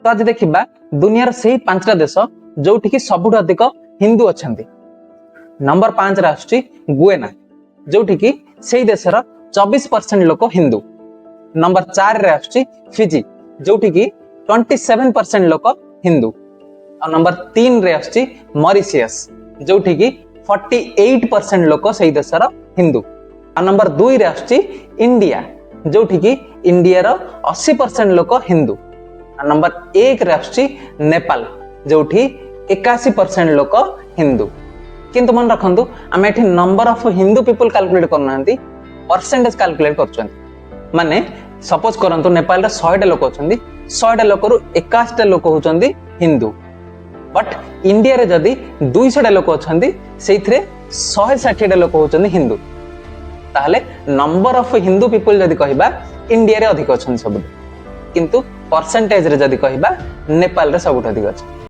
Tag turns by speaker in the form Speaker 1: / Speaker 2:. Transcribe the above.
Speaker 1: तो आज देखिबा दुनियार सही 5टा देश जोठी की सबुठ अधिक हिंदू अछंती। नंबर 5 रे आछी गुएना जोठी की सेही देशर 24% लोक हिंदू। नंबर 4 रे आछी फिजी जोठी की 27% लोक हिंदू। और नंबर 3 रे आछी मॉरिशियस जोठी की 48% लोक सेही देशर हिंदू। और नंबर 2 रे आछी इंडिया जोठी की इंडिया रो 80% लोक हिंदू। और नंबर 1 रे आछी नेपाल जोठी 81% लोक हिंदू। किंतु मन रखंतु आमे एठी number of Hindu people calculate करनांती परसेंटेज कैलकुलेट करछंती। माने सपोज करंतु नेपाल रे 100 टा लोक अछंती 100 टा लोक रु 81 टा लोक होचंती हिंदू। बट इंडिया रे जदी 200 टा लोक अछंती सेइथरे 160 टा लोक होचंती हिंदू। ताहले नंबर ऑफ हिंदू पीपल जदी कहिबा इंडिया रे अधिक अछंती सब, किंतु परसेंटेज रे जदी कहिबा नेपाल रे सबुठ अधिक अछि।